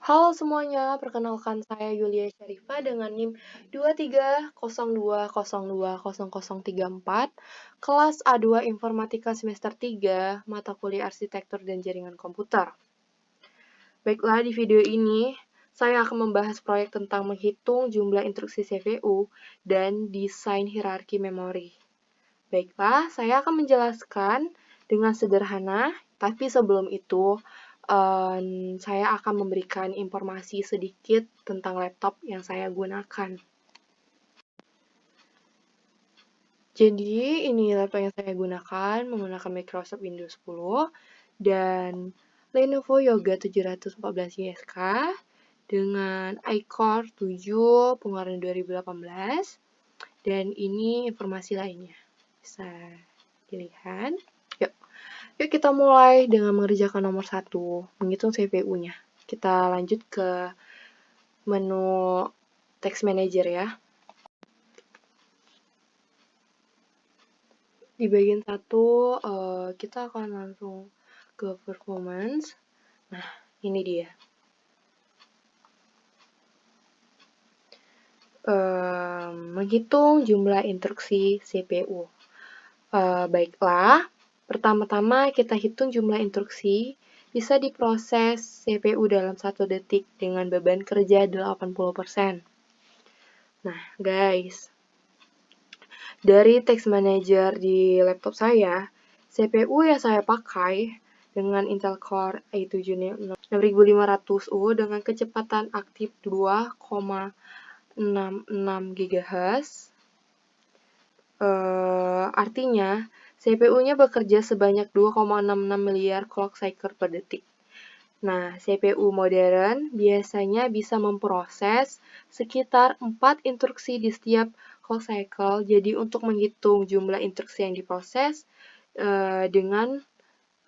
Halo semuanya, perkenalkan saya Yulia Syarifah dengan NIM 2302020034, kelas A2 Informatika semester 3, mata kuliah Arsitektur dan Jaringan Komputer. Baiklah, di video ini saya akan membahas proyek tentang menghitung jumlah instruksi CPU dan desain hierarki memori. Baiklah, saya akan menjelaskan dengan sederhana, tapi sebelum itu saya akan memberikan informasi sedikit tentang laptop yang saya gunakan. Jadi, ini laptop yang saya gunakan menggunakan Microsoft Windows 10 dan Lenovo Yoga 714 YSK dengan iCore 7 pengeluaran 2018 dan ini informasi lainnya. Bisa dilihat. Yuk kita mulai dengan mengerjakan nomor 1, menghitung CPU-nya. Kita lanjut ke menu Text Manager ya. Di bagian 1, kita akan langsung ke Performance. Nah, ini dia. Menghitung jumlah instruksi CPU. Baiklah, pertama-tama kita hitung jumlah instruksi bisa diproses CPU dalam 1 detik dengan beban kerja 80%. Nah, guys, dari Text Manager di laptop saya, CPU yang saya pakai dengan Intel Core i7 6500U dengan kecepatan aktif 2,66 GHz. Artinya, CPU-nya bekerja sebanyak 2,66 miliar clock cycle per detik. Nah, CPU modern biasanya bisa memproses sekitar 4 instruksi di setiap clock cycle. Jadi, untuk menghitung jumlah instruksi yang diproses dengan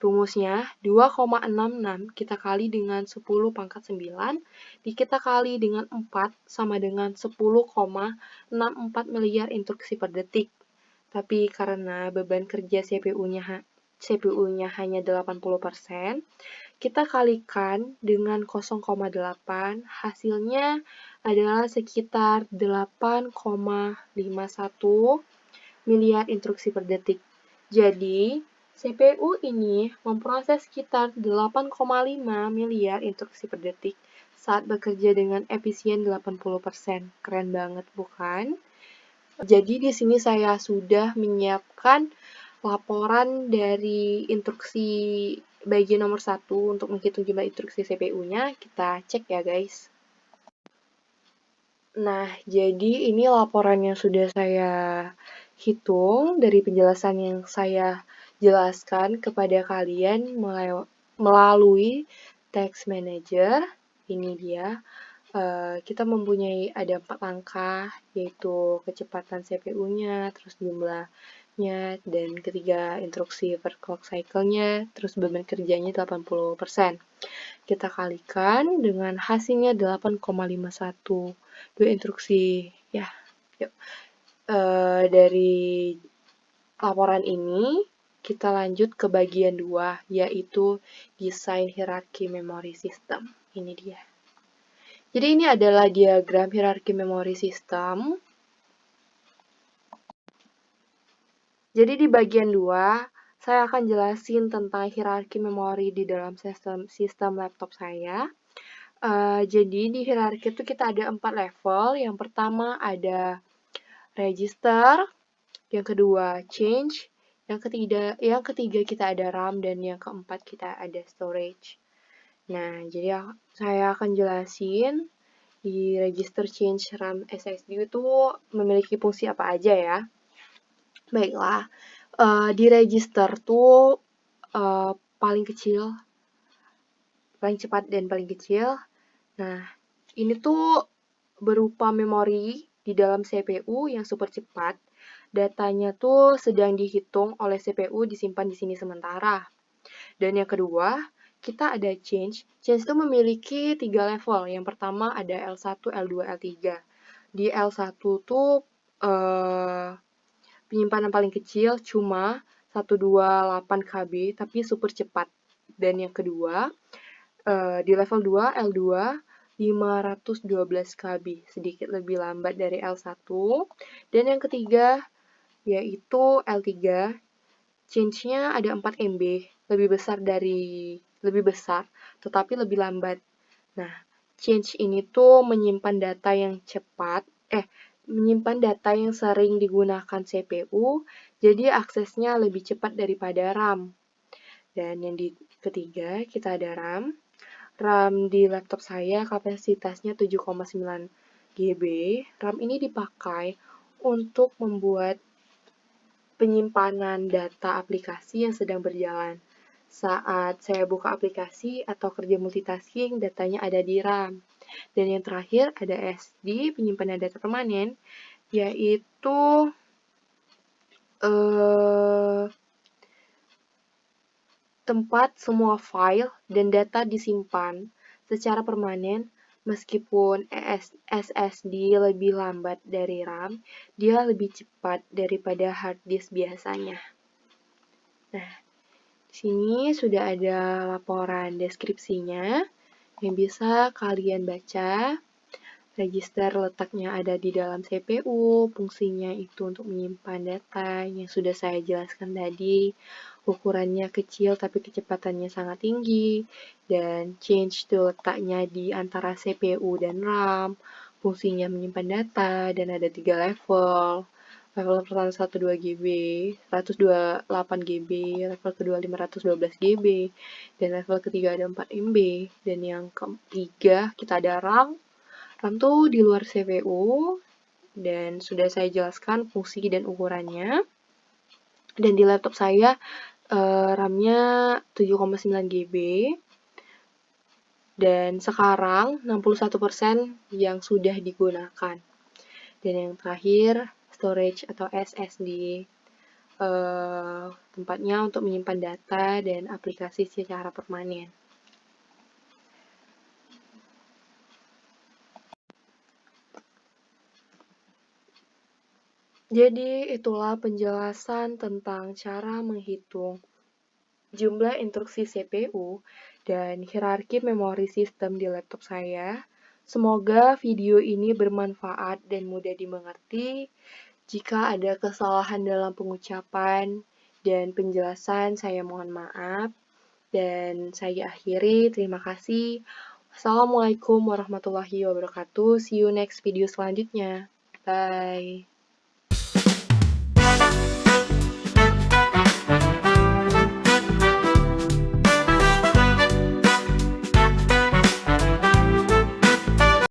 rumusnya 2,66 kita kali dengan 10 pangkat 9 kita kali dengan 4 sama dengan 10,64 miliar instruksi per detik. Tapi karena beban kerja CPU-nya hanya 80%, kita kalikan dengan 0,8, hasilnya adalah sekitar 8,51 miliar instruksi per detik. Jadi, CPU ini memproses sekitar 8,5 miliar instruksi per detik saat bekerja dengan efisien 80%. Keren banget, bukan? Jadi di sini saya sudah menyiapkan laporan dari instruksi bagian nomor 1 untuk menghitung jumlah instruksi CPU-nya. Kita cek ya guys. Nah, jadi ini laporan yang sudah saya hitung dari penjelasan yang saya jelaskan kepada kalian melalui Text Manager. Ini dia. Kita mempunyai ada 4 langkah, yaitu kecepatan CPU-nya, terus jumlahnya, dan ketiga instruksi per clock cycle-nya, terus beban kerjanya 80%. Kita kalikan dengan hasilnya 8,51. 2 instruksi, ya. Yuk. Dari laporan ini, kita lanjut ke bagian 2, yaitu desain hierarki memori system. Ini dia. Jadi ini adalah diagram hierarki memori system. Jadi di bagian 2, saya akan jelasin tentang hierarki memori di dalam sistem laptop saya. Jadi di hierarki itu kita ada 4 level. Yang pertama ada register, yang kedua change, yang ketiga kita ada RAM, dan yang keempat kita ada storage. Nah, jadi saya akan jelasin di register change RAM SSD itu memiliki fungsi apa aja ya. Baiklah, di register tuh paling kecil, paling cepat dan paling kecil. Nah, ini tuh berupa memori di dalam CPU yang super cepat. Datanya tuh sedang dihitung oleh CPU, disimpan di sini sementara. Dan yang kedua, kita ada change. Change itu memiliki 3 level. Yang pertama ada L1, L2, L3. Di L1 tuh penyimpanan paling kecil cuma 128 KB, tapi super cepat. Dan yang kedua, di level 2, L2, 512 KB, sedikit lebih lambat dari L1. Dan yang ketiga yaitu L3, change-nya ada 4 MB, lebih besar, tetapi lebih lambat. Nah, change ini tuh menyimpan data yang sering digunakan CPU, jadi aksesnya lebih cepat daripada RAM. Dan yang ketiga, kita ada RAM. RAM di laptop saya kapasitasnya 7,9 GB. RAM ini dipakai untuk membuat penyimpanan data aplikasi yang sedang berjalan. Saat saya buka aplikasi atau kerja multitasking, datanya ada di RAM. Dan yang terakhir ada SD, penyimpanan data permanen, yaitu tempat semua file dan data disimpan secara permanen. Meskipun SSD lebih lambat dari RAM, dia lebih cepat daripada hard disk biasanya. Nah, di sini sudah ada laporan deskripsinya yang bisa kalian baca. Register letaknya ada di dalam CPU, fungsinya itu untuk menyimpan data yang sudah saya jelaskan tadi. Ukurannya kecil tapi kecepatannya sangat tinggi, dan change itu letaknya di antara CPU dan RAM. Fungsinya menyimpan data, dan ada 3 level. Level pertama 12 GB, 128 GB, level kedua 512 GB, dan level ketiga ada 4 MB. Dan yang ketiga kita ada RAM. RAM tuh di luar CPU, dan sudah saya jelaskan fungsi dan ukurannya. Dan di laptop saya RAM-nya 7,9 GB, dan sekarang 61% yang sudah digunakan. Dan yang terakhir, storage atau SSD, tempatnya untuk menyimpan data dan aplikasi secara permanen. Jadi itulah penjelasan tentang cara menghitung jumlah instruksi CPU dan hierarki memori sistem di laptop saya. Semoga video ini bermanfaat dan mudah dimengerti. Jika ada kesalahan dalam pengucapan dan penjelasan, saya mohon maaf. Dan saya akhiri, terima kasih. Wassalamualaikum warahmatullahi wabarakatuh. See you next video selanjutnya. Bye.